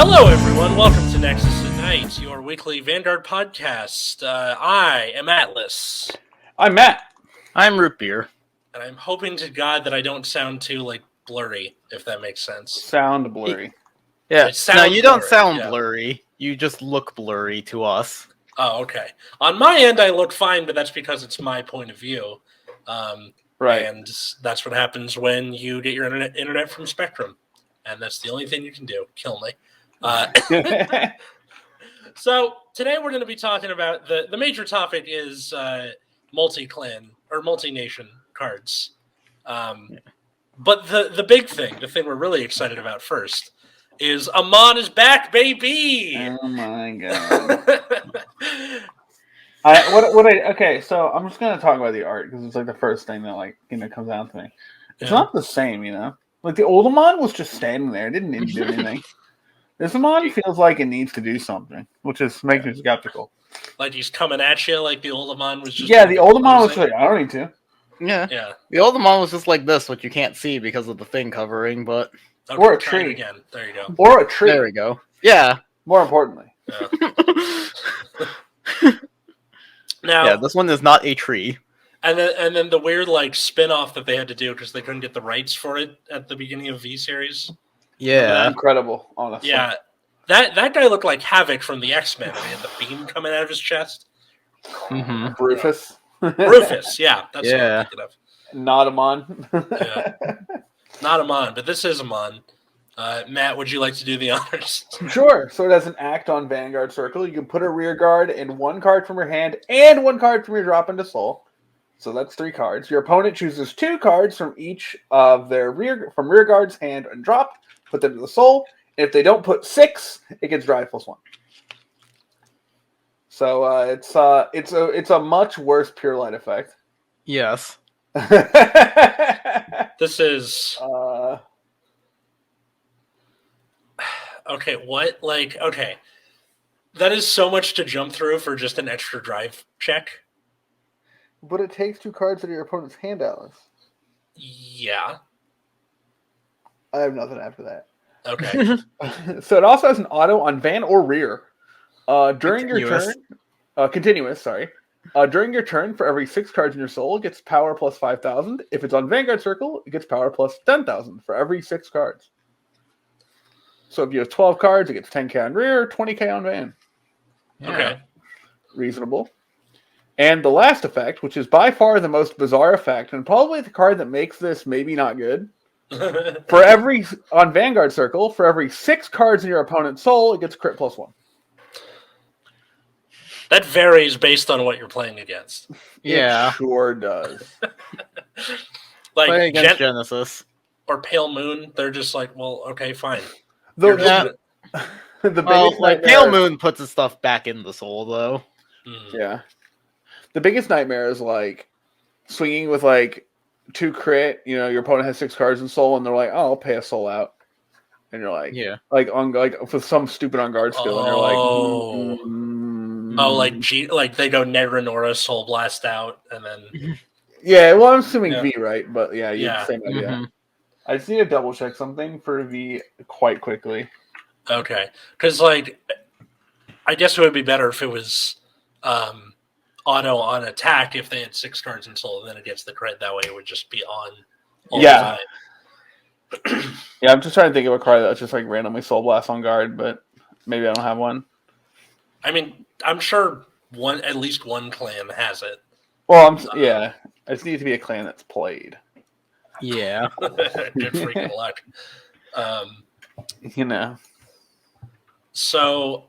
Hello, everyone. Welcome to Nexus at Night, your weekly Vanguard podcast. I am Atlas, I'm Matt. I'm Root Beer. and I'm hoping to God that I don't sound too blurry, if that makes sense. Sound blurry. Yeah. I sound No, you don't blurry, sound yeah. blurry. You just look blurry to us. Oh, okay. On my end, I look fine, but that's because it's my point of view. Right. And that's what happens when you get your internet from Spectrum, and that's the only thing you can do. Kill me. So today we're going to be talking about the major topic is multi-clan or multi-nation cards. But the big thing, the thing we're really excited about first, is Amon is back, baby! Oh my god. Okay, so I'm just gonna talk about the art because it's like the first thing that comes out to me. It's not the same, Like the old Amon was just standing there, it didn't need to do anything. This Amon feels like it needs to do something, which makes me skeptical. Like he's coming at you, like the old Amon was just. Yeah, the old Amon was like, I don't need to. Yeah. The old Amon was just like this, which you can't see because of the thing covering, but Okay, or a try it tree. again. There you go. Or a tree. there we go. Yeah. More importantly. Now, Yeah, this one is not a tree. and then the weird spin-off that they had to do because they couldn't get the rights for it at the beginning of V series. Yeah. Incredible, honestly. Yeah, that guy looked like Havoc from the X-Men. He had the beam coming out of his chest. Mm-hmm. Rufus. Rufus, yeah, that's what I'm thinking of. Not Amon. Yeah. Not Amon, but this is Amon. Matt, would you like to do the honors? Sure. So it has an act on Vanguard Circle. You can put a rear guard in one card from your hand and one card from your drop into soul. So that's 3 cards. Your opponent chooses 2 cards from each of their rear guard's hand and drop. Put them to the soul. If they don't put 6, it gets drive +1. So it's a much worse pure light effect. Yes. This is okay. What okay? That is so much to jump through for just an extra drive check. But it takes 2 cards out of your opponent's hand, Alice. Yeah. I have nothing after that. Okay. So it also has an auto on van or rear. During your Continuous. turn, continuous. Sorry. During your turn, for every 6 cards in your soul, it gets power plus 5,000. If it's on Vanguard Circle, it gets power plus 10,000 for every 6 cards. So if you have 12 cards, it gets 10k on rear, 20k on van. Okay. Reasonable. And the last effect, which is by far the most bizarre effect, and probably the card that makes this maybe not good. On Vanguard Circle, for every 6 cards in your opponent's soul, it gets crit +1. That varies based on what you're playing against. Yeah. It sure does. Play against Genesis. Or Pale Moon, they're just like, well, okay, fine. The Well, biggest Pale Moon puts his stuff back in the soul, though. Yeah. The biggest nightmare is swinging with 2 crit. Your opponent has 6 cards in soul, and they're like, "Oh, I'll pay a soul out," and you're like, Yeah, for some stupid on guard skill, and you're like, they go Negranora Soul Blast out, and then yeah. Well, I'm assuming V, right? But yeah, same idea. Mm-hmm. I just need to double check something for V quite quickly. Okay, because I guess it would be better if it was auto on attack if they had 6 cards in soul, and then it gets the crit. That way, it would just be on. All the time. Yeah, I'm just trying to think of a card that's just randomly soul blast on guard, but maybe I don't have one. I mean, I'm sure at least one clan has it. Well, I just need it to be a clan that's played. yeah. Good freaking luck. So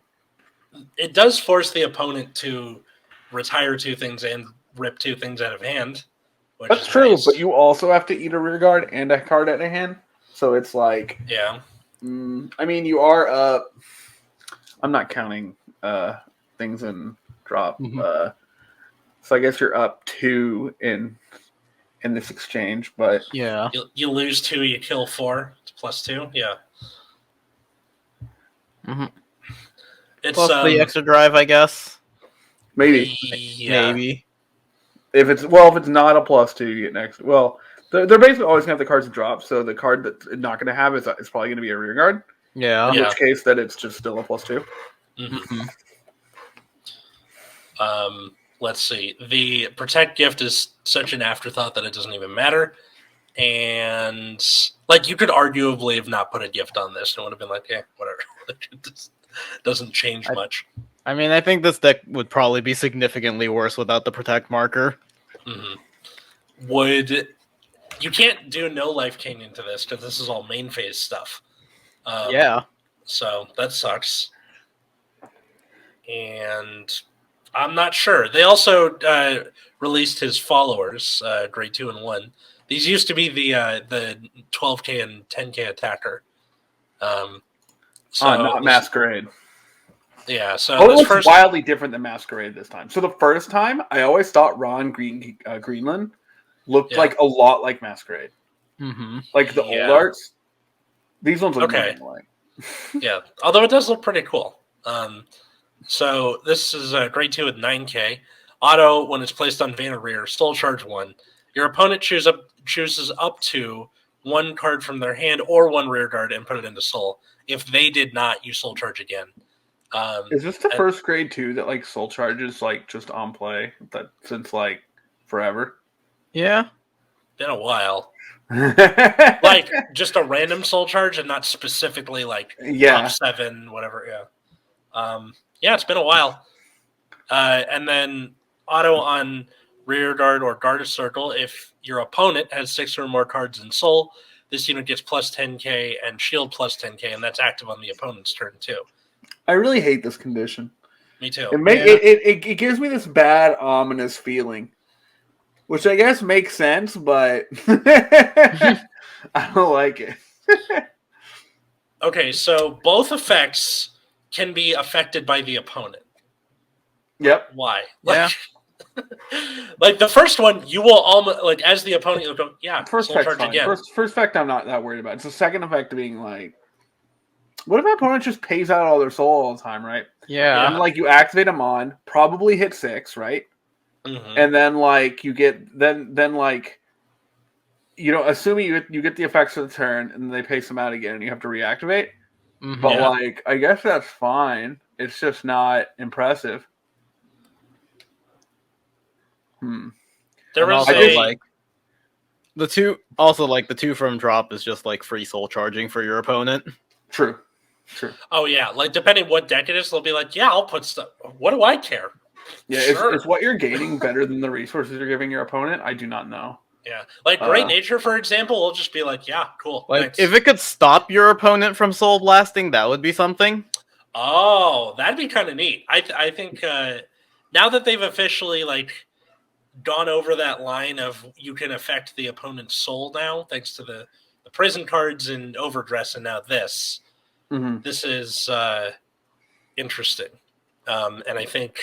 it does force the opponent to retire 2 things and rip 2 things out of hand. That's true, nice. But you also have to eat a rear guard and a card out of hand. So it's yeah. I mean, you are up. I'm not counting things in drop. Mm-hmm. So I guess you're up 2 in this exchange, but yeah, you lose 2, you kill 4. It's +2. Yeah. Mm-hmm. It's plus the extra drive, I guess. Maybe. Yeah. Maybe. If it's not a +2, you get next. Well, they're basically always gonna have the cards to drop. So the card that's not gonna have is probably gonna be a rear guard. Yeah. In Yeah. which case, that it's just still a +2. Mhm. Let's see. The protect gift is such an afterthought that it doesn't even matter. And like you could arguably have not put a gift on this and it would have been like, whatever. It just doesn't change much. I mean, I think this deck would probably be significantly worse without the protect marker. You can't do no life king into this because this is all main phase stuff. Yeah. So that sucks. And I'm not sure. They also released his followers, grade 2 and 1. These used to be the 12k and 10k attacker. Not Masquerade. Yeah, so it this looks first wildly different than Masquerade this time. So the first time, I always thought Ron Greenland looked like a lot like Masquerade. Mm-hmm. Like the old arts. These ones look nothing like. Yeah, although it does look pretty cool. So this is grade 2 with 9k. Auto, when it's placed on Vanna Rear, Soul Charge 1. Your opponent chooses up to one card from their hand or one rear guard and put it into Soul. If they did not, you Soul Charge again. Is this the first grade 2 that like Soul Charges like just on play that since like forever? Yeah. Been a while. Like just a random Soul Charge and not specifically like top 7, whatever. Yeah, it's been a while. And then auto on rear guard or guard a circle. If your opponent has 6 or more cards in Soul, this unit gets plus 10k and shield plus 10k, and that's active on the opponent's turn too. I really hate this condition. Me too. It gives me this bad ominous feeling, which I guess makes sense, but I don't like it. Okay, so both effects can be affected by the opponent. Yep. Why? Yeah. Like the first one, you will almost like as the opponent, you'll go, First Soul effect, Charge again. First effect, I'm not that worried about. It's the second effect being like, what if my opponent just pays out all their soul all the time, right? Yeah. And like you activate them on, probably hit 6, right? Mm-hmm. And then like you get then like assuming you get the effects of the turn and then they pace them out again and you have to reactivate. Mm-hmm. But like I guess that's fine. It's just not impressive. There was like the two from drop is just like free soul charging for your opponent. True. Oh yeah, like depending what deck it is, they'll be like, I'll put stuff. What do I care? Yeah, sure. Is what you're gaining better than the resources you're giving your opponent? I do not know. Yeah, like Great Nature, for example, will just be like, cool. Like thanks. if it could stop your opponent from soul blasting, that would be something. Oh, that'd be kind of neat. I think now that they've officially like gone over that line of you can affect the opponent's soul now, thanks to the prison cards and overdress, and now this. Mm-hmm. This is interesting, and I think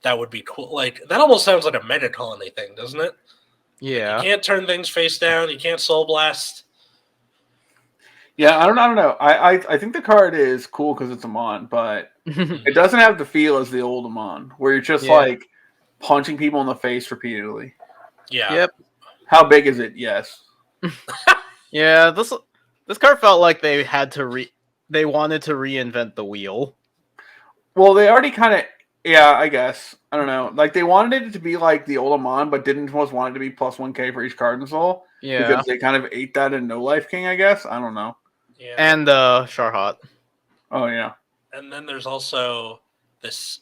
that would be cool. Like that almost sounds like a mega colony thing, doesn't it? Yeah, like, you can't turn things face down. You can't soul blast. Yeah, I don't know. I think the card is cool because it's Amon, but it doesn't have the feel as the old Amon, where you're just like punching people in the face repeatedly. Yeah. Yep. How big is it? Yes. Yeah. This card felt like they had to they wanted to reinvent the wheel. Well, they already kind of, I guess. I don't know. Like, they wanted it to be like the old Amon, but didn't most want it to be plus 1k for each card in Soul. Yeah. Because they kind of ate that in No Life King, I guess. I don't know. Yeah. And Sharhat. Oh, yeah. And then there's also this.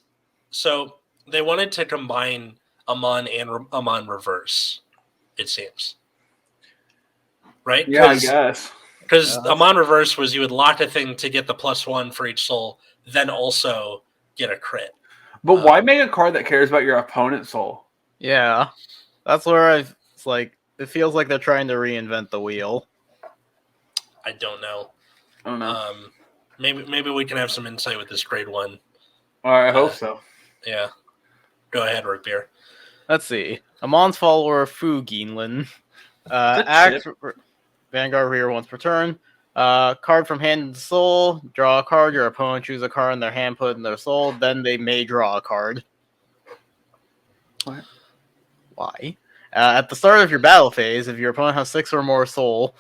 So they wanted to combine Amon and Amon Reverse, it seems. Right? Yeah, I guess. Because Amon Reverse was you would lock a thing to get the +1 for each soul, then also get a crit. But why make a card that cares about your opponent's soul? Yeah. That's where it's like, it feels like they're trying to reinvent the wheel. I don't know. I don't know. Maybe we can have some insight with this grade 1. All right, I hope so. Yeah. Go ahead, Root Beer. Let's see. Amon's follower, Fu Ginlin. Act Vanguard rear once per turn. Card from hand into soul. Draw a card. Your opponent choose a card in their hand, put it in their soul. Then they may draw a card. What? Why? At the start of your battle phase, if your opponent has 6 or more soul,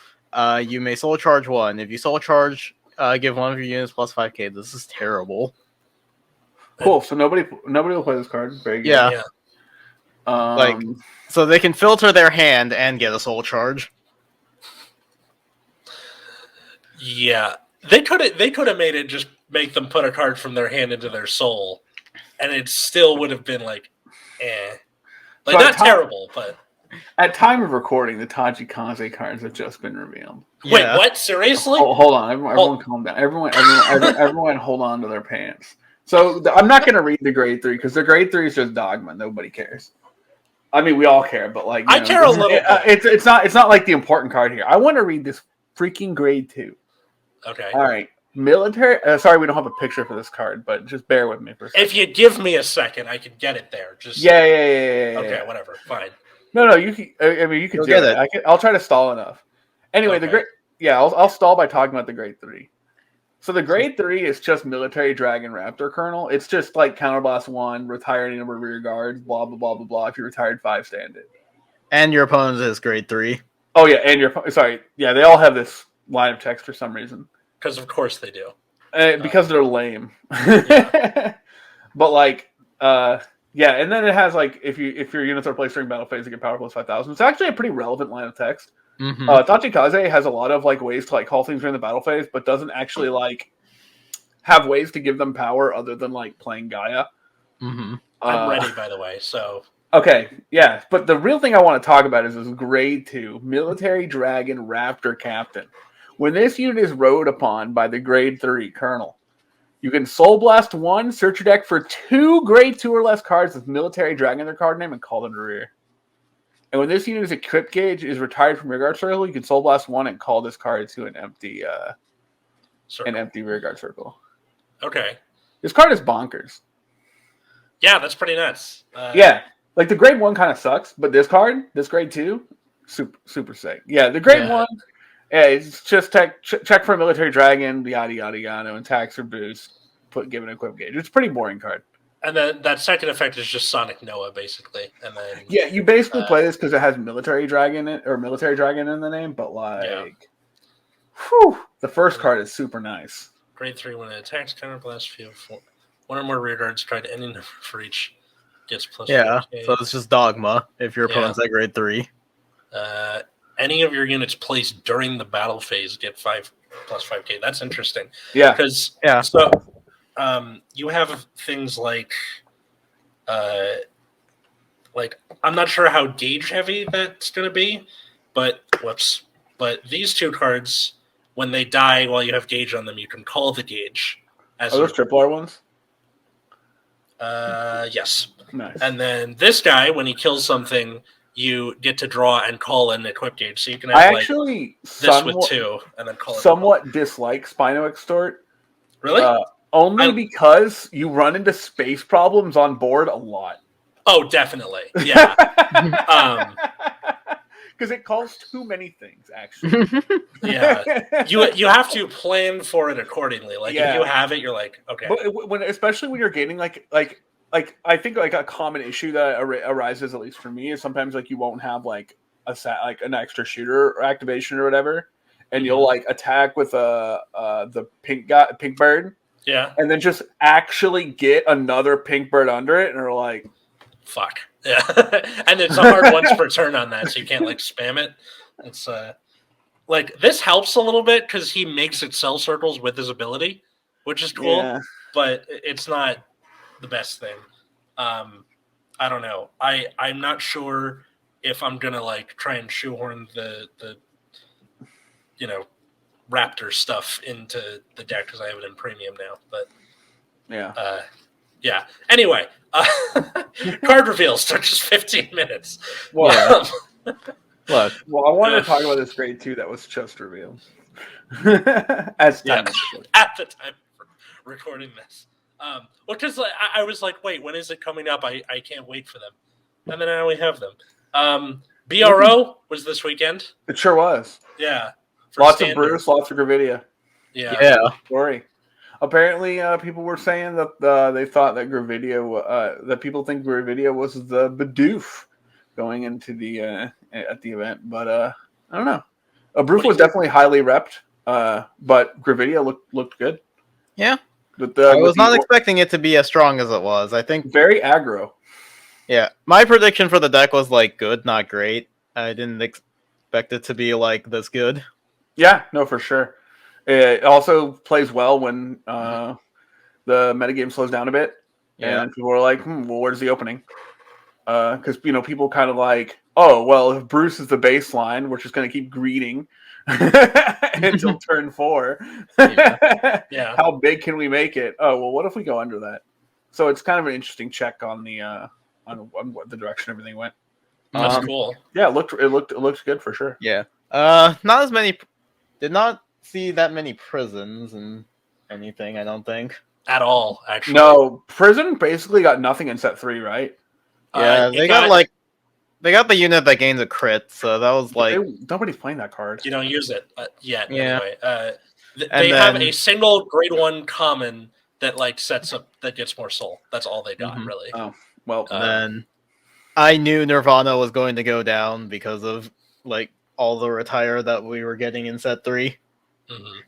you may soul charge 1. If you soul charge give one of your units plus 5k. This is terrible. Cool. So nobody will play this card. Very good. Yeah. So they can filter their hand and get a soul charge. Yeah, they could have made it just make them put a card from their hand into their soul, and it still would have been like, like so not terrible, but at time of recording, the Tachikaze cards have just been revealed. Wait, what? Seriously? Hold on, everyone, calm down. Everyone, hold on to their pants. So I'm not going to read the grade 3 because the grade 3 is just dogma. Nobody cares. I mean, we all care, but like I care a little bit. It's not like the important card here. I want to read this freaking grade 2. Okay. All right. Military. Sorry, we don't have a picture for this card, but just bear with me for a second. If you give me a second, I can get it there. Just yeah. Okay, whatever. Fine. No, you can. I mean, you can do it. I'll try to stall enough. Anyway, Okay. the grade. Yeah, I'll stall by talking about the grade 3. So the grade 3 is just military dragon raptor colonel. It's just like counterblast 1, retire any number of rear guards, blah blah blah blah blah. If you retired 5, stand it. And your opponent is grade 3. Oh yeah, and they all have this line of text for some reason. Because of course they do. Because they're lame. But like, and then it has like if your units are placed during battle phase, they get power plus 5,000. It's actually a pretty relevant line of text. Mm-hmm. Tachikaze has a lot of like ways to like call things during the battle phase, but doesn't actually like have ways to give them power other than like playing Gaia. Mm-hmm. I'm ready, by the way. So okay, yeah, but the real thing I want to talk about is this grade 2 military dragon raptor captain. When this unit is rode upon by the grade 3 colonel, you can soul blast 1, search your deck for 2 grade 2 or less cards with military dragon in their card name, and call them to rear. And when this unit's equip gauge is retired from rearguard circle, you can soul blast 1 and call this card to an empty rearguard circle. Okay. This card is bonkers. Yeah, that's pretty nuts. Yeah, like the grade 1 kind of sucks, but this grade 2, super sick. Yeah, the grade 1, it's just check for a military dragon, yada yada yada, and tax or boost. Give an equip gauge. It's a pretty boring card. And then that second effect is just Sonic Noah, basically. And then you basically play this because it has military dragon in the name, but like, the first card is super nice. Grade 3, when it attacks, counterblast, field 4. 1 or more rear guards tried any number for each gets plus. Yeah, so it's just dogma if your opponent's at grade 3. Any of your units placed during the battle phase get 5 plus 5k. That's interesting. Yeah, because so. You have things like I'm not sure how gauge heavy that's going to be, but these 2 cards, when they die while you have gauge on them, you can call the gauge. Are those triple R ones? Yes. Nice. And then this guy, when he kills something, you get to draw and call an equip gauge, so you can have this with 2 and then call it. Somewhat dislike Spino Extort. Really? Only because you run into space problems on board a lot. Oh, definitely. Yeah. Because it calls too many things, actually. Yeah. You have to plan for it accordingly. Like, if you have it, you're like, okay. But especially when you're gaining, like I think like a common issue that arises, at least for me, is sometimes like you won't have like an extra shooter or activation or whatever, and you'll like attack with the pink bird. Yeah. And then just actually get another pink bird under it, and are like, fuck. Yeah. And it's a hard once per turn on that, so you can't like spam it. It's like this helps a little bit because he makes it cell circles with his ability, which is cool, but it's not the best thing. I don't know. I'm not sure if I'm gonna like try and shoehorn the Raptor stuff into the deck because I have it in premium now. But Anyway, card reveals took just 15 minutes. Well, I wanted to talk about this grade 2 that was just revealed. At the time of recording this. Because I was like, wait, when is it coming up? I can't wait for them. And then now we have them. BRO was this weekend. It sure was. Yeah. Lots of Bruce, lots of Gravidia. Yeah. Story. Apparently, people were saying that they thought that Gravidia, that people think Gravidia was the Bidoof going into the at the event, but I don't know. Bruce was definitely highly repped. But Gravidia looked good. Yeah. I was not expecting it to be as strong as it was. I think very aggro. Yeah, my prediction for the deck was like good, not great. I didn't expect it to be like this good. Yeah, no, for sure. It also plays well when the metagame slows down a bit, and people are like, well, where's the opening? Because people kind of like, oh, well, if Bruce is the baseline, we're just going to keep greeting until turn 4. Yeah. How big can we make it? Oh, well, what if we go under that? So it's kind of an interesting check on the on what the direction everything went. That's cool. Yeah, it looked good for sure. Yeah. Not as many. Did not see that many prisons and anything. I don't think at all. Actually, no. Prison basically got nothing in set 3, right? Yeah, they got the unit that gains a crit, so that was like nobody's playing that card. You don't use it yet. Yeah. Anyway, they have a single grade 1 common that like sets up that gets more soul. That's all they got really. Oh well. Then I knew Nirvana was going to go down because of like all the retire that we were getting in set 3. Mm-hmm.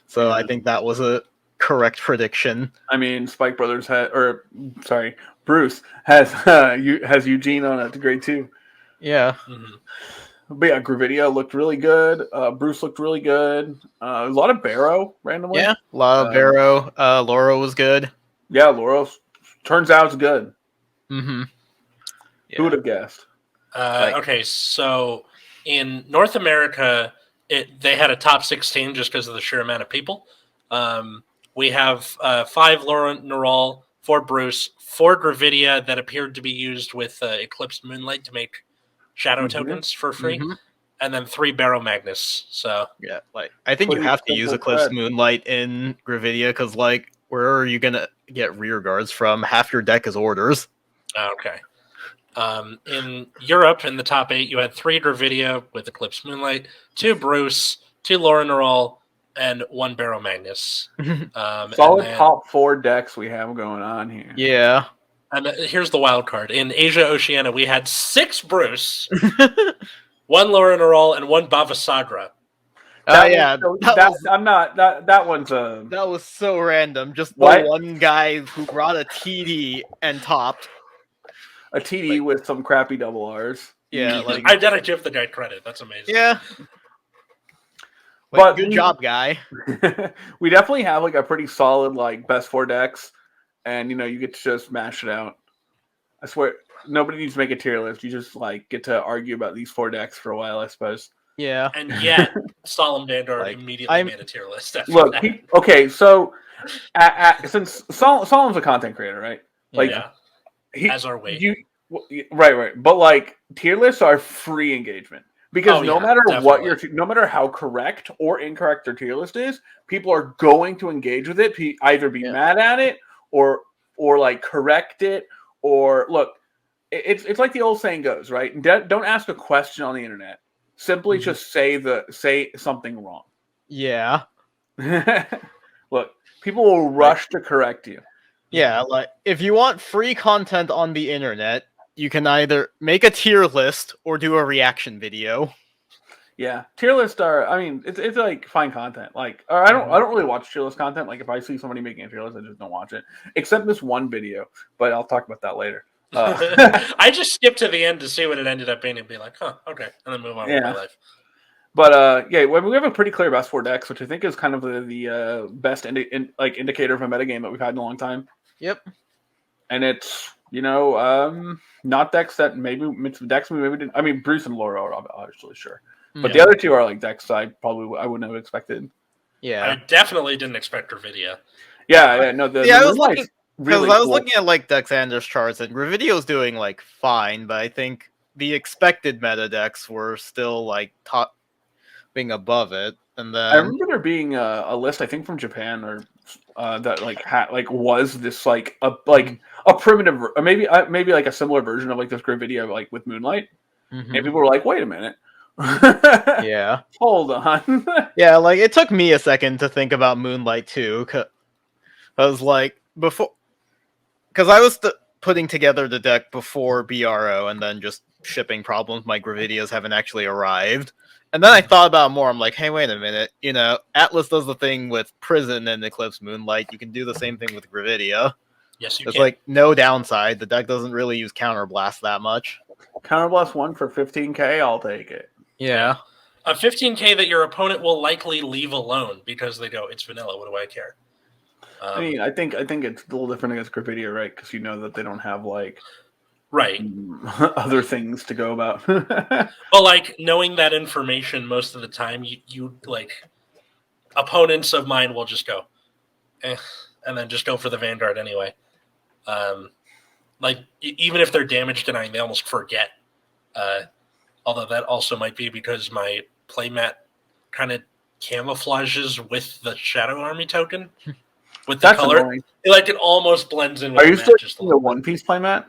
So I think that was a correct prediction. I mean, Spike Brothers Bruce has Eugene on it to grade 2. Yeah. But yeah, Gravidia looked really good. Bruce looked really good. A lot of Barrow randomly. Yeah, a lot of Barrow. Laura was good. Yeah, Laura turns out it's good. Mm-hmm. Yeah. Who would have guessed? Okay, so in North America, they had a top 16 just because of the sheer amount of people. We have 5 Laura Neural, 4 Bruce, 4 Gravidia that appeared to be used with Eclipsed Moonlight to make shadow tokens for free, and then 3 Barrow Magnus. So yeah, like I think you have to use Eclipsed Moonlight in Gravidia because like where are you gonna get rear guards from? Half your deck is orders. Okay. In Europe, in the top 8, you had 3 Gravidia with Eclipse Moonlight, 2 Bruce, 2 Laura Neural, and 1 Barrow Magnus. Solid top 4 decks we have going on here. Yeah. And here's the wild card. In Asia Oceania, we had 6 Bruce, 1 Laura Neural, and 1 Bavasagra. That was so random. Just the one guy who brought a TD and topped. A TD with some crappy double R's. Yeah, I gotta give the guy credit. That's amazing. Yeah. But good job, guy. We definitely have like a pretty solid like best 4 decks, and you get to just mash it out. I swear, nobody needs to make a tier list. You just like get to argue about these 4 decks for a while, I suppose. Yeah. And yet, Solemn Vanguard immediately made a tier list. Look, okay, so since Solemn's a content creator, right? Like, as are we. Right. But like tier lists are free engagement because no matter how correct or incorrect their tier list is, people are going to engage with it, either be mad at it or like correct it, or look. It's like the old saying goes, right? Don't ask a question on the internet. Simply just say something wrong. Yeah. Look, people will rush to correct you. Yeah, like if you want free content on the internet, you can either make a tier list or do a reaction video. Yeah, tier lists are. I mean, it's like fine content. Like, I don't really watch tier list content. Like, if I see somebody making a tier list, I just don't watch it. Except this one video, but I'll talk about that later. I just skipped to the end to see what it ended up being and be like, huh, okay, and then move on with my life. But we have a pretty clear best 4 decks, which I think is kind of the best indicator of a metagame that we've had in a long time. Yep. And it's not decks that maybe didn't. I mean, Bruce and Laura are obviously sure, but the other 2 are like decks I wouldn't have expected. Yeah, I definitely didn't expect Gravidia. Yeah, no. I was looking. Because I was looking at like Dexander's charts, and Gravidio's doing like fine, but I think the expected meta decks were still like being above it. And then I remember there being a list, I think from Japan, or that was this like a primitive, maybe like a similar version of like this Gravidia like with Moonlight, and people were like, "Wait a minute." Yeah. Hold on. Yeah, like it took me a second to think about Moonlight too. I was like before. Because I was putting together the deck before BRO and then just shipping problems. My Gravidias haven't actually arrived. And then I thought about it more. I'm like, hey, wait a minute. Atlas does the thing with Prison and Eclipse Moonlight. You can do the same thing with Gravidia. Yes, you There's can. like no downside. The deck doesn't really use Counterblast that much. Counterblast 1 for 15k, I'll take it. Yeah. A 15k that your opponent will likely leave alone because they go, it's vanilla. What do I care? I mean, I think it's a little different against Gravidia, right? Because you know that they don't have like right. other things to go about. But like knowing that information most of the time, you like opponents of mine will just go, and then just go for the Vanguard anyway. Like even if they're damage denying, they almost forget. Although that also might be because my playmat kind of camouflages with the Shadow Army token with the That's color. annoying. Like it almost blends in with Are you the still mat just a using the little bit. One Piece playmat?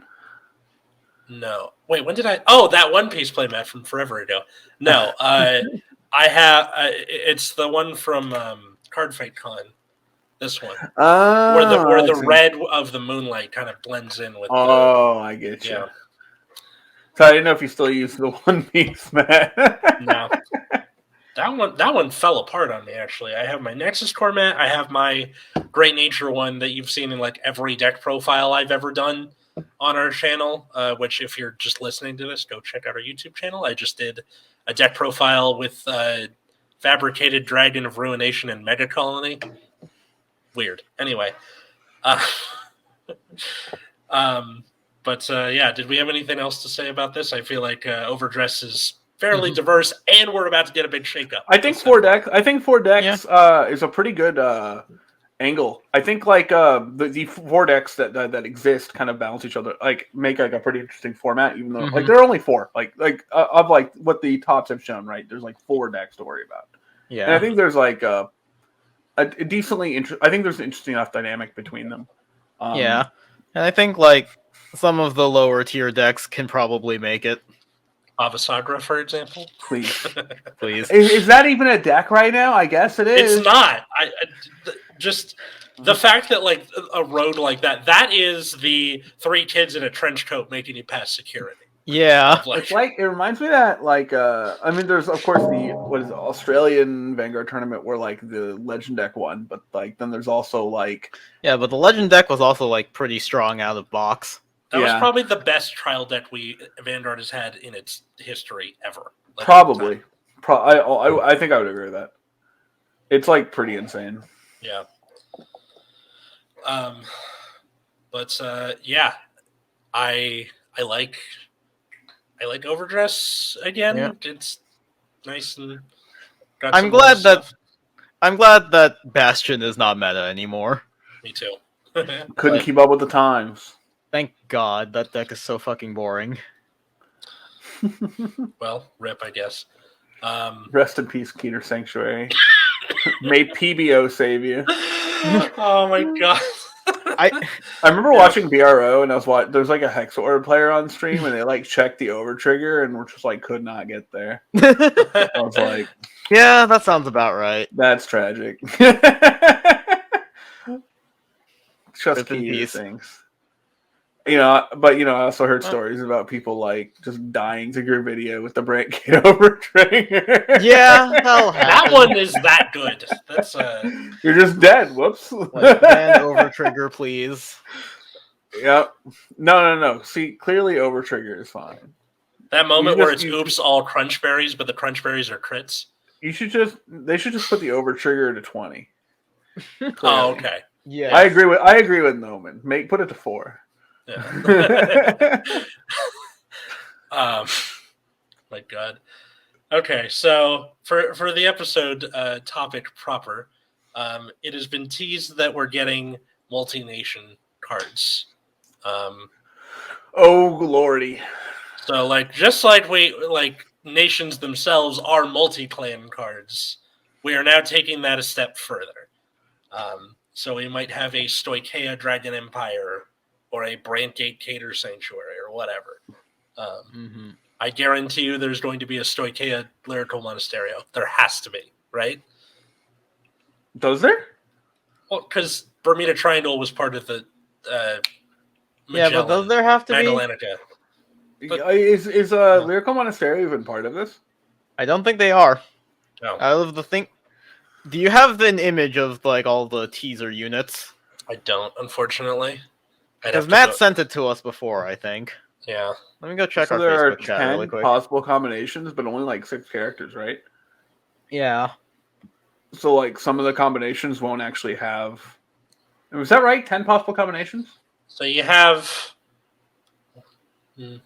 No. Wait, when did I? Oh, that One Piece playmat from forever ago. No, I have. It's the one from Card Fight Con. This one, where the red of the moonlight kind of blends in with. I get you. Yeah. So I didn't know if you still use the One Piece mat. No. That one fell apart on me, actually. I have my Nexus core mat. I have my Great Nature one that you've seen in like every deck profile I've ever done on our channel, which if you're just listening to this, go check out our YouTube channel. I just did a deck profile with Fabricated Dragon of Ruination and Mega Colony. Weird. Anyway. But did we have anything else to say about this? I feel like Overdress is fairly diverse, and we're about to get a big shakeup. I think four decks is a pretty good angle. I think like the four decks that exist kind of balance each other, like make like a pretty interesting format. Even though like there are only four, of like what the tops have shown, right? There's like four decks to worry about. Yeah, and I think there's like a decently I think there's an interesting enough dynamic between them. And I think like some of the lower tier decks can probably make it. Avasagra, for example. Please. Is that even a deck right now? I guess it is. It's not. Just the fact that like a road like that is the three kids in a trench coat making you pass security. Yeah. It's like it reminds me of that I mean there's of course the Australian Vanguard tournament where like the Legend deck won, but like then there's also like but the Legend deck was also like pretty strong out of box. That was probably the best trial deck Vanguard has had in its history ever. Like, probably. I think I would agree with that. It's like pretty insane. Yeah. But I like Overdress again. Yeah. It's nice and. I'm glad that Bastion is not meta anymore. Me too. Couldn't keep up with the times. Thank God, that deck is so fucking boring. Well, rip, I guess. Rest in peace, Keter Sanctuary. May PBO save you. Oh my God. I remember watching BRO and I was there's like a Hexorb player on stream and they like checked the over trigger and we're just like could not get there. I was like, yeah, that sounds about right. That's tragic. Just key things. But I also heard stories about people like just dying to Gravidia with the Brandgate over trigger. Yeah, that one is that good. That's you're just dead. Whoops. Ban over trigger, please. Yep. No. See, clearly over trigger is fine. That moment where it's oops all crunchberries, but the crunchberries are crits. They should just put the over trigger to 20. Oh, okay. Yeah. I agree with Noman. Put it to 4. Yeah. My God. Okay, so for the episode topic proper, it has been teased that we're getting multi-nation cards. Oh lordy! So just like nations themselves are multi-clan cards, we are now taking that a step further. So we might have a Stoicheia Dragon Empire or a Brandgate Cater Sanctuary or whatever. I guarantee you there's going to be a Stoicheia Lyrical Monasterio. There has to be, right? Does there? Well, because Bermuda Triangle was part of the Magellan, but does there have to Magellanica. Is Lyrical Monasterio even part of this? I don't think they are. No, Out of the thing, do you have an image of like all the teaser units? I don't. Unfortunately, I'd Because have to Matt go. sent it to us before, I think. Yeah. Let me go check So our there are Facebook chat really 10 quick. possible combinations, but only like 6 characters, right? Yeah. So like some of the combinations won't actually have. Was that right? 10 possible combinations? So you have. That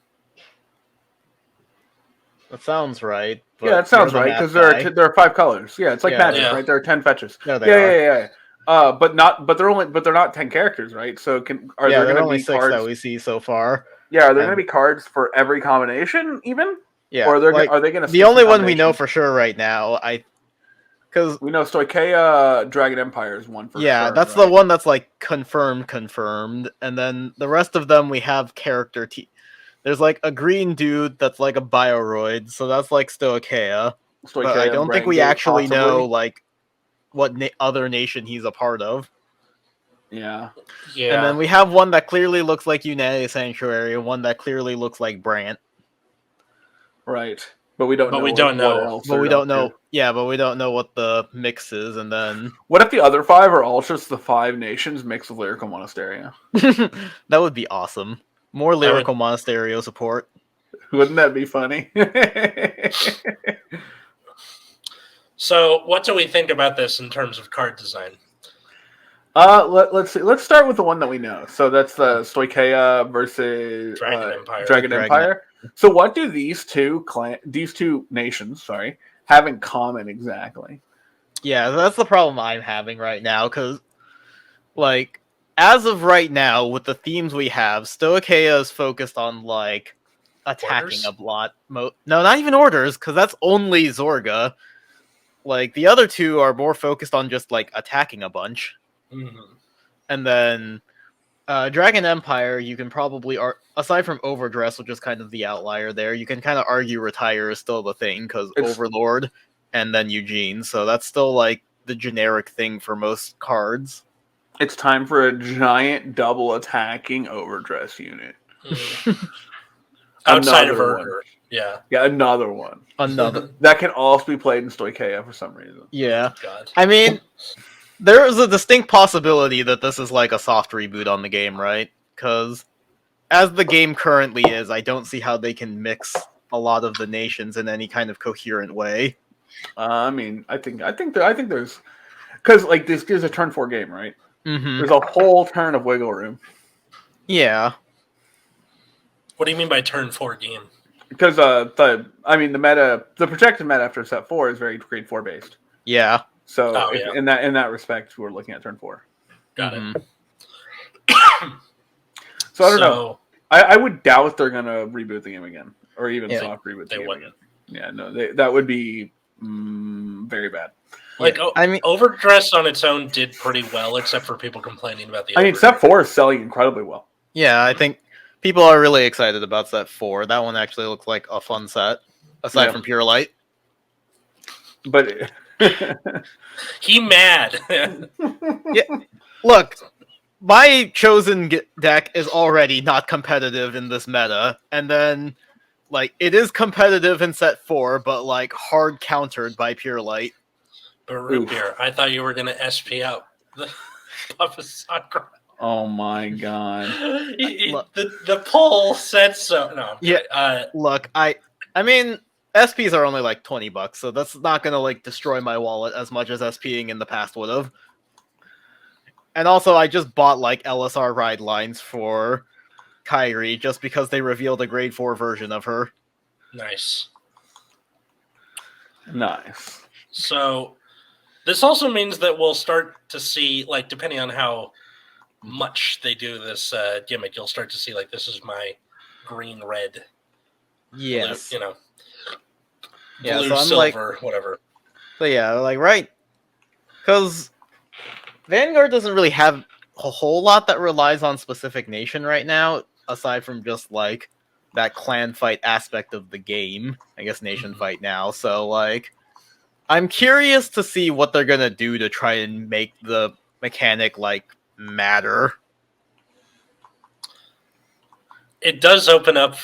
sounds right. But Yeah, that sounds you're the right math because there guy. are 5 colors. Yeah, it's like Yeah, magic, yeah. right? There are 10 fetches. No, they are. Yeah. But they're not 10 characters, right? So are Yeah, there there going are to only be 6 that cards? we see so far. Yeah, are there going And- to be cards for every combination, even? Yeah, Or like, are they going to? the only one we know for sure right now, because we know Stoicheia Dragon Empire is one for yeah, sure. that's right? the one that's like confirmed, and then the rest of them we have character There's like a green dude that's like a Bioroid, so that's like Stoicheia. But I Stoicheia, don't think we Brangate, actually possibly. know like what other nation he's a part of. Yeah. Yeah. And then we have one that clearly looks like United Sanctuary, and one that clearly looks like Brant. Right. But we don't But know. we don't know. What else But we they're don't up know. to. Yeah, but we don't know what the mix is, and then What if the other 5 are all just the 5 nations mixed with Lyrical Monasteria? that would be awesome. More lyrical Monasterio support. Wouldn't that be funny? So, what do we think about this in terms of card design? Let's see. Let's start with the one that we know. So that's the Stoicheia versus Dragon Empire. Dragon Empire. So what do these two nations, have in common exactly? Yeah, that's the problem I'm having right now, because, like, as of right now, with the themes we have, Stoicheia is focused on, like, attacking Orders? a lot. No, not even orders, because that's only Zorga. Like, the other two are more focused on just, like, attacking a bunch. Mm-hmm. And then Dragon Empire, you can probably, aside from Overdress, which is kind of the outlier there, you can kind of argue Retire is still the thing, because Overlord and then Eugene, so that's still like the generic thing for most cards. It's time for a giant double attacking Overdress unit. Mm-hmm. Outside of Another Order. Yeah. Yeah, another one. Another. That can also be played in Stoicheia for some reason. Yeah. God. I mean, there is a distinct possibility that this is like a soft reboot on the game, right? Because as the game currently is, I don't see how they can mix a lot of the nations in any kind of coherent way. I mean, I think there's, because like this is a turn 4 game, right? Mm-hmm. There's a whole turn of wiggle room. Yeah. What do you mean by turn 4 game? Because the projected meta after set 4 is very grade 4 based. Yeah. So in that respect, we're looking at turn 4. Got Mm-hmm. it. So I don't know. I would doubt they're gonna reboot the game again, or even soft reboot the game again. Yeah, no, that would be very bad. Like, I mean, Overdress on its own did pretty well, except for people complaining about the. I mean, set 4 is selling incredibly well. Yeah, I think people are really excited about set 4. That one actually looks like a fun set, aside from Pure Light. But he mad. Yeah, look, my chosen deck is already not competitive in this meta, and then like it is competitive in set 4, but like hard countered by Pure Light. But Root Beer, I thought you were gonna SP out the Papa Sakura. Oh my god! The poll said so. No, yeah. Look, I mean, SPs are only like $20, so that's not gonna like destroy my wallet as much as SPing in the past would have. And also, I just bought like LSR ride lines for Kairi just because they revealed a grade 4 version of her. Nice. So this also means that we'll start to see, like, depending on how much they do this gimmick, you'll start to see, like, this is my green-red. Yes. Blue, yeah, blue, so I'm silver, like, whatever. So yeah, like, right. Because Vanguard doesn't really have a whole lot that relies on specific nation right now, aside from just, like, that clan fight aspect of the game. I guess nation fight now. So, like, I'm curious to see what they're gonna do to try and make the mechanic, like, matter. It does open up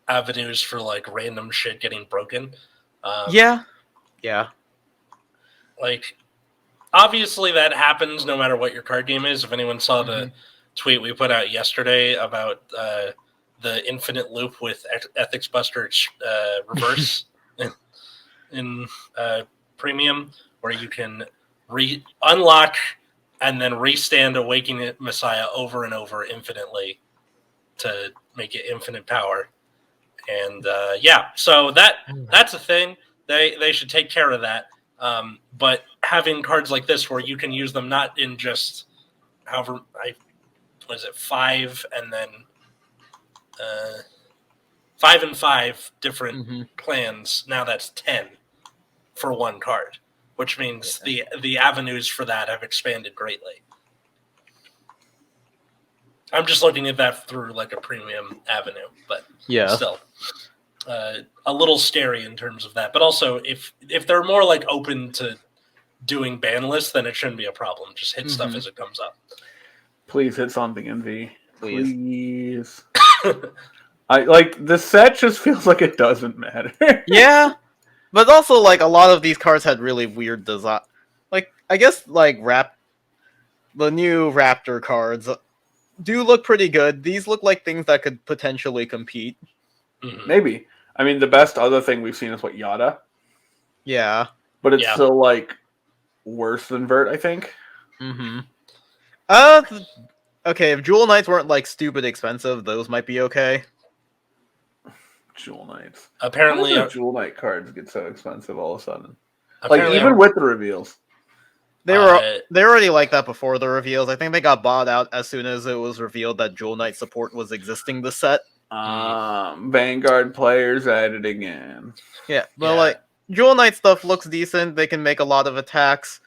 avenues for, like, random shit getting broken. Yeah. Like, obviously that happens no matter what your card game is. If anyone saw the tweet we put out yesterday about the infinite loop with Ethics Buster reverse in Premium, where you can unlock and then restand Awakening Messiah over and over infinitely to make it infinite power. And so that's a thing. They should take care of that. But having cards like this where you can use them not in just however, 5 and then 5 and 5 different plans. Now that's 10 for one card, which means the avenues for that have expanded greatly. I'm just looking at that through like a premium avenue, but still a little scary in terms of that. But also, if they're more like open to doing ban lists, then it shouldn't be a problem. Just hit stuff as it comes up. Please hit something, NV. Please. I like the set just feels like it doesn't matter. Yeah, but also like a lot of these cards had really weird design. Like I guess like the new Raptor cards do look pretty good. These look like things that could potentially compete. Maybe. I mean, the best other thing we've seen is Yada. Yeah, but it's still like worse than Vert, I think. Okay, if Jewel Knights weren't like stupid expensive, those might be okay. Jewel Knights. Apparently, Jewel Knight cards get so expensive all of a sudden. Like even with the reveals. They were already like that before the reveals. I think they got bought out as soon as it was revealed that Jewel Knight support was existing this set. Vanguard players added again. Yeah, but like Jewel Knight stuff looks decent. They can make a lot of attacks.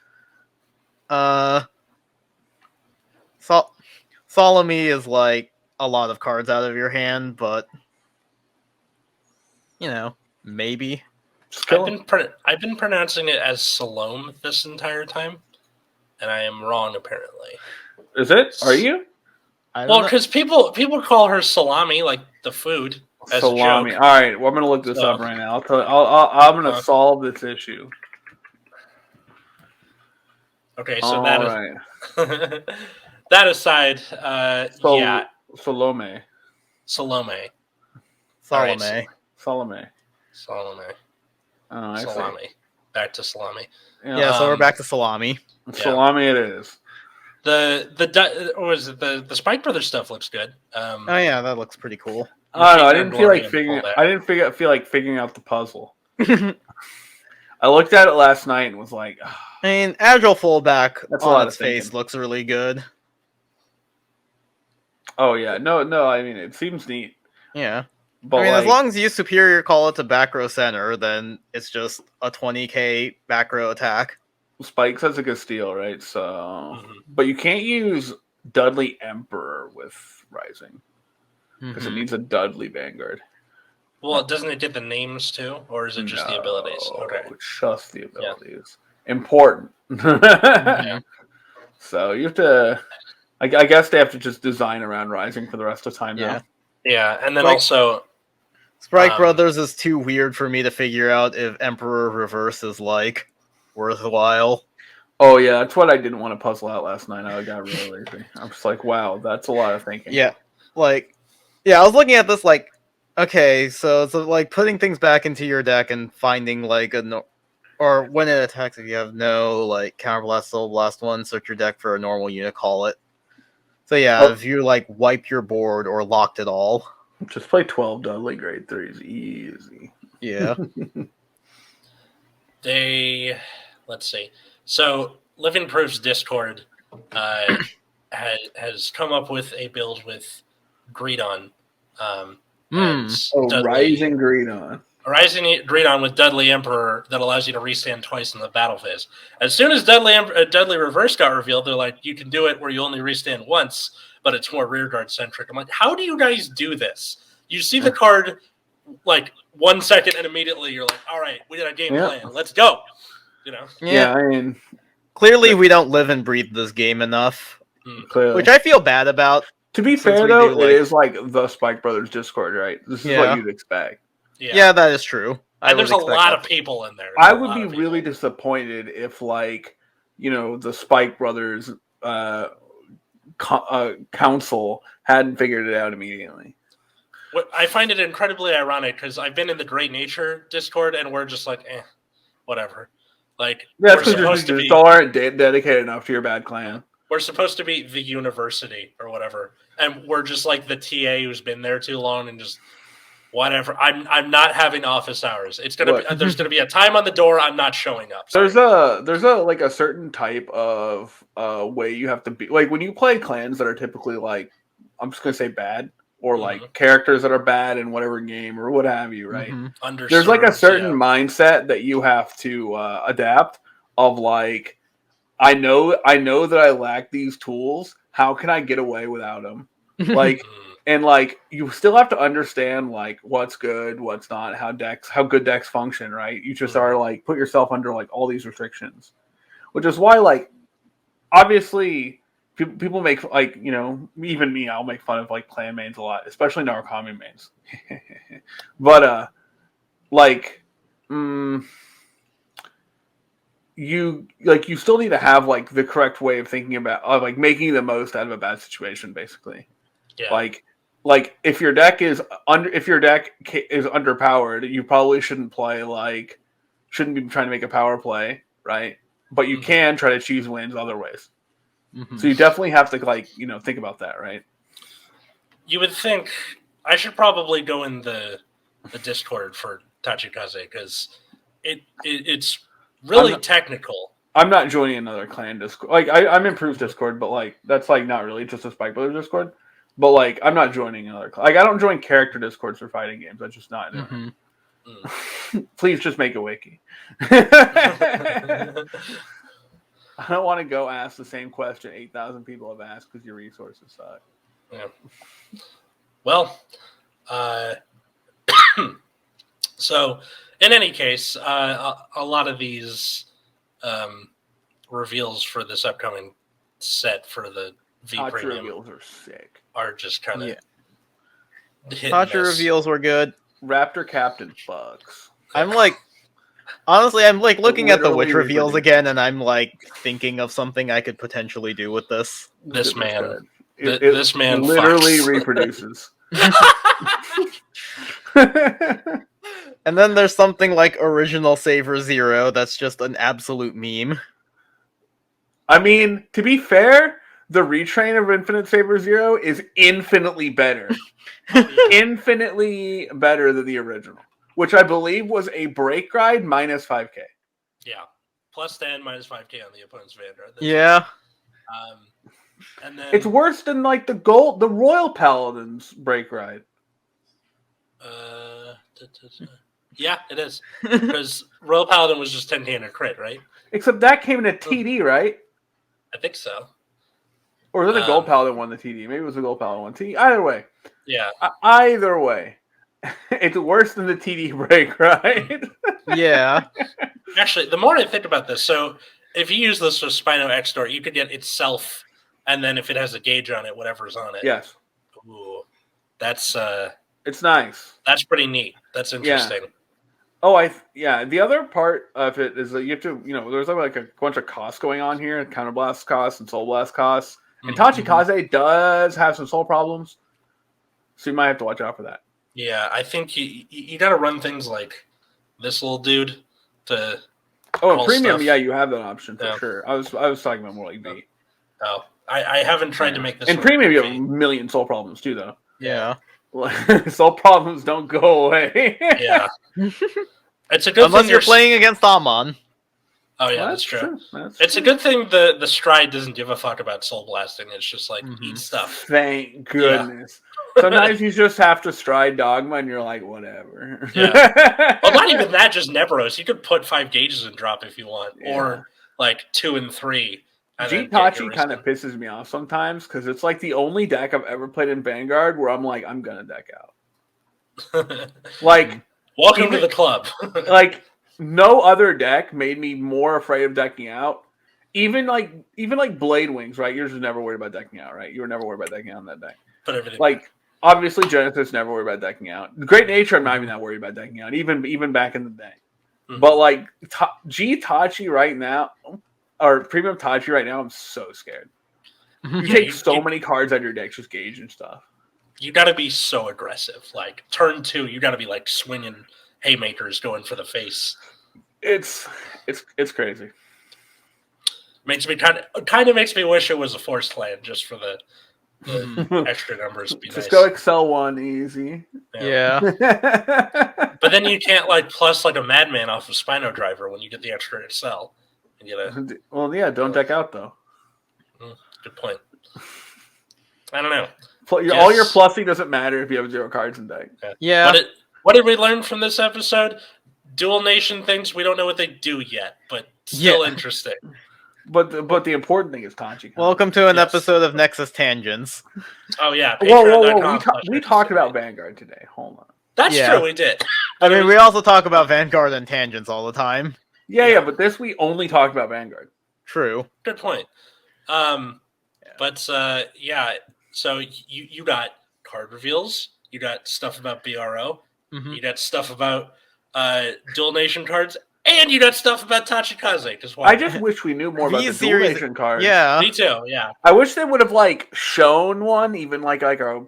Solemny is like a lot of cards out of your hand, but maybe. I've been pronouncing it as Salome this entire time, and I am wrong apparently. Is it? Are you? Well, because people call her salami, like the food. As salami. A joke. All right. Well, I'm gonna look this up right now. I'm gonna solve this issue. Okay, so that aside, Salome. Salome. Oh, I salami. See. Back to salami. Yeah, so we're back to salami. Salami it is. The Spike Brothers stuff looks good. Oh yeah, that looks pretty cool. I don't know. I didn't feel like figuring out the puzzle. I looked at it last night and was like, oh. I mean, Agile fullback on its face looks really good. Oh yeah, no. I mean, it seems neat. Yeah, but I mean, as long as you superior call it to back row center, then it's just a 20k back row attack. Spikes has a good steal, right? So, but you can't use Dudley Emperor with Rising because it needs a Dudley Vanguard. Well, doesn't it get the names too, or is it just the abilities? Okay, just the abilities. Important. So you have to. I guess they have to just design around Rising for the rest of time now. Yeah, and then also Spike Brothers is too weird for me to figure out if Emperor Reverse is like worthwhile. Oh yeah, that's what I didn't want to puzzle out last night. I got really lazy. I'm just like, wow, that's a lot of thinking. Yeah, I was looking at this like, okay, so it's like putting things back into your deck and finding like or when it attacks, if you have no like counterblast, soul blast one, search your deck for a normal unit, call it. So if you like wipe your board or locked it all, just play 12 Dudley grade 3s easy. Yeah. Let's see. So Living Proof's Discord has come up with a build with Greedon. Rising Greedon. Rising Greedon with Dudley Emperor that allows you to restand twice in the battle phase. As soon as Dudley Reverse got revealed, they're like, you can do it where you only restand once, but it's more rearguard centric. I'm like, how do you guys do this? You see the card like 1 second and immediately you're like, all right, we got a game plan. Let's go. Yeah, I mean, clearly we don't live and breathe this game enough, which I feel bad about. To be fair, though, it is like the Spike Brothers Discord, right? This is what you'd expect. Yeah, that is true. And there's a lot of people in there. I would be really disappointed if, like, the Spike Brothers council hadn't figured it out immediately. I find it incredibly ironic because I've been in the Great Nature Discord and we're just like, whatever. Like, that's because you aren't dedicated enough to your bad clan. We're supposed to be the university or whatever, and we're just like the TA who's been there too long and just whatever. I'm not having office hours. It's there's gonna be a time on the door. I'm not showing up. Sorry. There's a certain type of way you have to be, like, when you play clans that are typically, like, I'm just gonna say bad, or like characters that are bad in whatever game or what have you, right? There's like a certain mindset that you have to adapt of, like, I know that I lack these tools. How can I get away without them? Like, and like, you still have to understand, like, what's good, what's not, how good decks function, right? You just are, like, put yourself under, like, all these restrictions, which is why, like, obviously people make, like, even me, I'll make fun of, like, clan mains a lot, especially Narukami mains. But like, you still need to have, like, the correct way of thinking about, like, making the most out of a bad situation, basically. Yeah. Like if your deck is underpowered, you probably shouldn't be trying to make a power play, right? But you can try to choose wins other ways. So you definitely have to, like, think about that, right? You would think I should probably go in the Discord for Tachikaze because it's really technical. I'm not joining another clan Discord. Like, I'm improved Discord, but, like, that's, like, not really just a Spike Brothers Discord. But, like, I'm not joining another clan. Like, I don't join character Discords for fighting games. That's just not it. Please just make a wiki. I don't want to go ask the same question 8,000 people have asked because your resources suck. Yeah. Well, so in any case, a lot of these reveals for this upcoming set for the V Premium reveals are sick. Are just kind of Tachi reveals were good. Raptor Captain bugs. Honestly, I'm like looking at the witch reveals again, and I'm like thinking of something I could potentially do with this. This man literally reproduces. And then there's something like Original Saver Zero that's just an absolute meme. I mean, to be fair, the retrain of Infinite Saber Zero is infinitely better. Infinitely better than the original, which I believe was a break ride minus 5k. Yeah. Plus 10, minus 5k on the opponent's Vanguard. Yeah. And then it's worse than, like, the Royal Paladin's break ride. Yeah, it is. Because Royal Paladin was just 10k and a crit, right? Except that came in a TD, right? I think so. Or was it the Gold Paladin won the TD? Maybe it was the Gold Paladin won TD. Either way. Yeah. Either way. It's worse than the TD break, right? Yeah. Actually, the more I think about this, so if you use this with Spino X-Door, you could get itself, and then if it has a gauge on it, whatever's on it. Yes. Ooh. That's it's nice. That's pretty neat. That's interesting. Yeah. Oh, the other part of it is that you have to, there's like a bunch of costs going on here, Counterblast costs and Soul Blast costs. And Tachikaze does have some soul problems, so you might have to watch out for that. Yeah, I think you got to run things like this little dude to. Oh, in premium, stuff. Yeah, you have that option for sure. I was talking about more like V. Oh, I haven't tried to make this. In premium, you have a million soul problems too, though. Yeah, soul problems don't go away. Yeah, it's a good unless thing you're playing against Amon. Oh yeah, that's true. It's a good thing the stride doesn't give a fuck about soul blasting. It's just like eat stuff. Thank goodness. Yeah. Sometimes you just have to stride Dogma, and you're like, whatever. Yeah. Well, not even that. Just Neveros. You could put 5 gauges and drop if you want, or like 2 and 3. G-Tachi kind of pisses me off sometimes because it's like the only deck I've ever played in Vanguard where I'm like, I'm gonna deck out. Like, welcome to the club. Like. No other deck made me more afraid of decking out. Even like Blade Wings, right? You're just never worried about decking out, right? You were never worried about decking out on that deck. Put everything like obviously Genesis never worried about decking out. Great Nature, I'm not even that worried about decking out, even back in the day. Mhm. But like G Tachi right now, or Premium Tachi right now, I'm so scared. You Yeah, take so many cards out of your deck, just Gauge and stuff. You got to be so aggressive. Like turn 2, you got to be like swinging haymakers, going for the face. It's crazy. Makes me kind of makes me wish it was a forced land just for the extra numbers. Be Just nice. go Excel 1 easy. Yeah. But then you can't like plus like a madman off of Spino Driver when you get the extra Excel. You get a Well, yeah, don't deck out though. good point. I don't know. All your plussing doesn't matter if you have 0 cards in deck. Yeah. What did we learn from this episode? Dual Nation things, we don't know what they do yet, but still interesting. But the important thing is Tachikaze. Welcome to an episode of Nexus Tangents. Oh yeah. Whoa. We talked about Vanguard today. Hold on. That's true, we did. I mean, we also talk about Vanguard and Tangents all the time. Yeah, but this we only talked about Vanguard. True. Good point. But yeah, so you got card reveals, you got stuff about BRO, you got stuff about Dual Nation cards, and you got stuff about Tachikaze. I just wish we knew more about the Dual Nation cards. Yeah, me too. Yeah, I wish they would have like shown one, even like a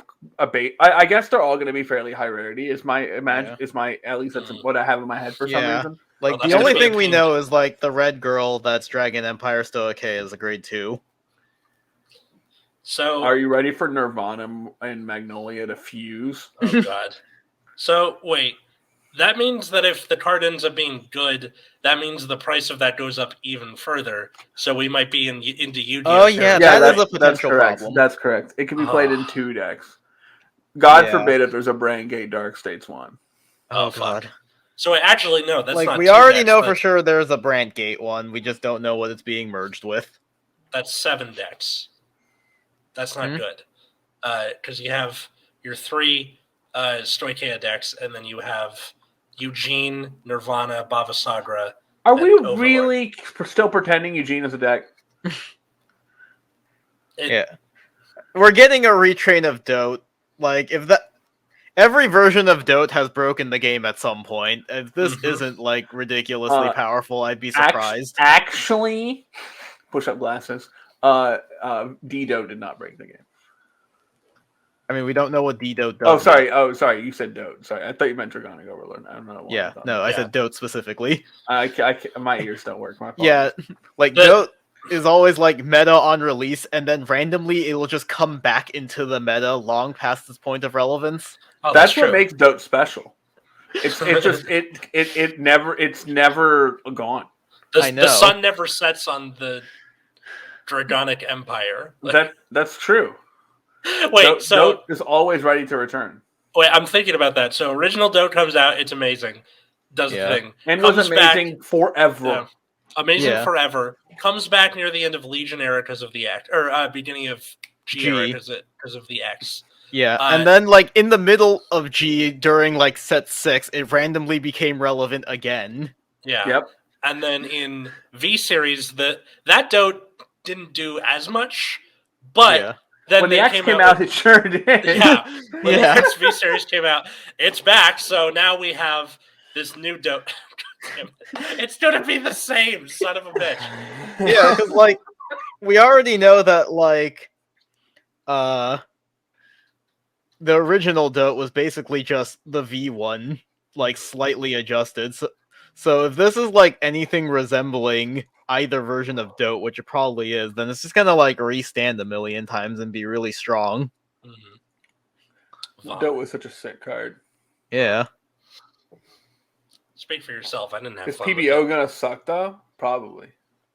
bait. I guess they're all going to be fairly high rarity. Is my at least that's what I have in my head for some reason. Like the only thing we know is like the red girl that's Dragon Empire Stoic is a grade 2. So are you ready for Nirvana and Magnolia to fuse? Oh god. So wait, that means that if the card ends up being good, that means the price of that goes up even further. So we might be into Yu-Gi-Oh! Oh yeah, that is a potential problem. That's correct. It can be played in 2 decks. God forbid if there's a Brain Gate Dark States one. Oh god. So actually, no, that's like not we already know for sure there's a Brand Gate one. We just don't know what it's being merged with. That's 7 decks. That's not good. Because you have your 3 Stoicheia decks, and then you have Eugene, Nirvana, Bavasagra. Are we really still pretending Eugene is a deck? We're getting a retrain of Dote. Like, if that... Every version of Dote has broken the game at some point. If this isn't, like, ridiculously powerful, I'd be surprised. Actually, push-up glasses. D-Dote did not break the game. I mean, we don't know what D-Dote does. Oh, sorry. You said Dote. Sorry, I thought you meant Dragonic Overlord. I don't know. I said Dote specifically. My ears don't work. My yeah, like Dote is always like meta on release, and then randomly it will just come back into the meta long past its point of relevance. Oh, that's what makes Dote special. It's never gone. The sun never sets on the Dragonic Empire. That's true. Wait, Dote is always ready to return. Wait, I'm thinking about that. So original Dote comes out, it's amazing. Does the thing. And was amazing forever. Yeah. Amazing forever. Comes back near the end of Legion era because of the X, or beginning of G era because of the X. Yeah, and then like in the middle of G during like set 6, it randomly became relevant again. Yeah. Yep. And then in V series, that Dote didn't do as much, but then when the X came out, it sure did. Yeah. When the X V series came out, it's back. So now we have this new Dote. It's gonna be the same, son of a bitch. Yeah, because like we already know that like the original Dote was basically just the V1, like slightly adjusted. So if this is like anything resembling either version of Dote, which it probably is, then it's just gonna like restand a million times and be really strong. Dote was such a sick card. Yeah. Speak for yourself. I didn't have Is fun PBO gonna suck though? Probably.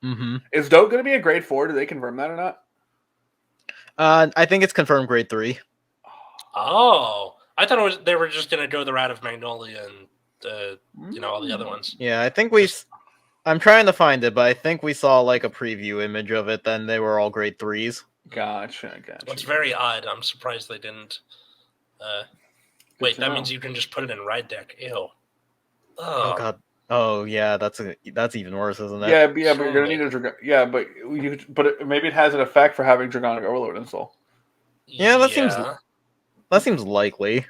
Mm-hmm. Is Dote gonna be a grade 4? Did they confirm that or not? I think it's confirmed grade 3. Oh, I thought they were just gonna go the route of Magnolia and all the other ones. Yeah, I think I'm trying to find it, but I think we saw like a preview image of it. Then they were all grade 3s. Gotcha. It's very odd. I'm surprised they didn't. Wait, that means you can just put it in ride deck. Ew. Oh god. Oh yeah, that's even worse, isn't it? Yeah, but you're gonna need a Dragon. Yeah, but maybe it has an effect for having Dragonic Overlord install. Yeah, that seems. That seems likely.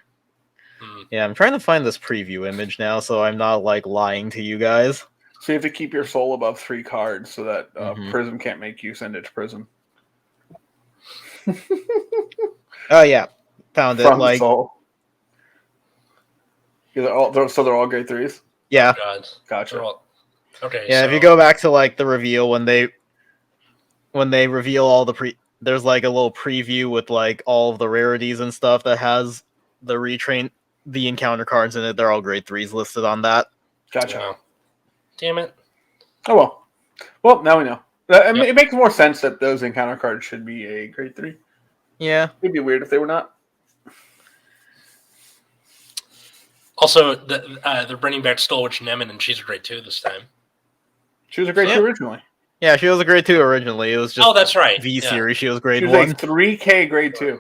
Yeah, I'm trying to find this preview image now, so I'm not like lying to you guys. So you have to keep your soul above 3 cards so that Mhm. Prism can't make you send it to Prism. Oh yeah, found it. From Like, soul. So they're all grade 3s? yeah, Oh, God. Gotcha. They're all- Okay. yeah. so, If you go back to like the reveal when they reveal all the there's like a little preview with like all of the rarities and stuff that has the encounter cards in it. They're all grade 3s listed on that. Gotcha. oh. Damn it. Oh, well. Well, now we know. I mean, Yep. it makes more sense that those encounter cards should be a grade 3. Yeah. It'd be weird if they were not. Also, they're bringing back Stolwich and Amon, and she's a grade 2 this time. She was a grade Yeah. 2 originally. Yeah, she was a grade 2 originally. It was just Oh, that's right. V Yeah. series. She was grade She was 1. a 3K grade 2.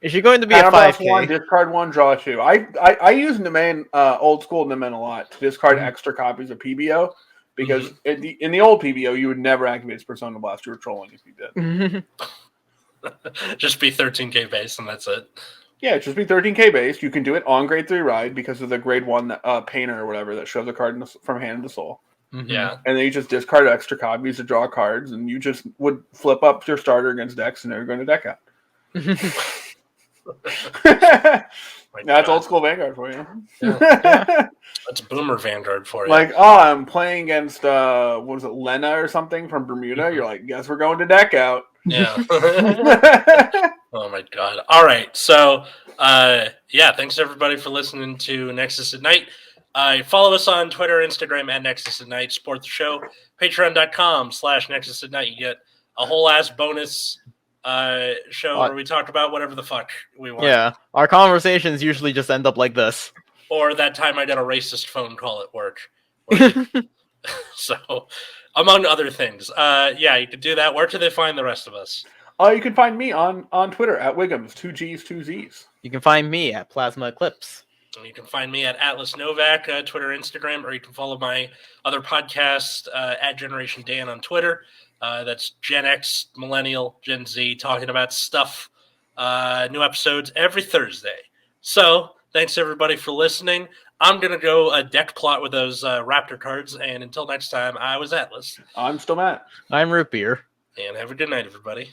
Is she going to be a Counterblast 1, 5K? discard 1, draw 2. I use Neman, old school Neman a lot to discard Mhm. extra copies of PBO because in the old PBO you would never activate its Persona Blast. You were trolling if you did. Just be 13K base, and that's it. Yeah, just be 13K based. You can do it on grade 3 ride because of the grade 1 painter or whatever that shows a card from hand to soul. Yeah. And then you just discard extra copies to draw cards, and you just would flip up your starter against decks, and they're going to deck out. My That's God. old school Vanguard for you. Yeah. That's Boomer Vanguard for you. Like, oh, I'm playing against what was it, Lena or something from Bermuda? You're like, guess we're going to deck out. Yeah. Oh my God. All right. So, yeah, thanks everybody for listening to Nexus at Night. Follow us on Twitter, Instagram at Nexus at Night. Support the show. Patreon.com/Nexus at Night. You get a whole ass bonus show where we talk about whatever the fuck we want. Yeah, our conversations usually just end up like this. Or that time I got a racist phone call at work. So, among other things. Yeah, you could do that. Where do they find the rest of us? You can find me on Twitter at Wiggums, 2 G's, 2 Z's. You can find me at Plasma Eclipse. And you can find me at Atlas Novak, Twitter, Instagram, or you can follow my other podcast at Generation Dan on Twitter. That's Gen X, Millennial, Gen Z, talking about stuff. New episodes every Thursday. So, thanks everybody for listening. I'm going to go deck plot with those Raptor cards, and until next time, I was Atlas. I'm still Matt. I'm Root Beer. And have a good night, everybody.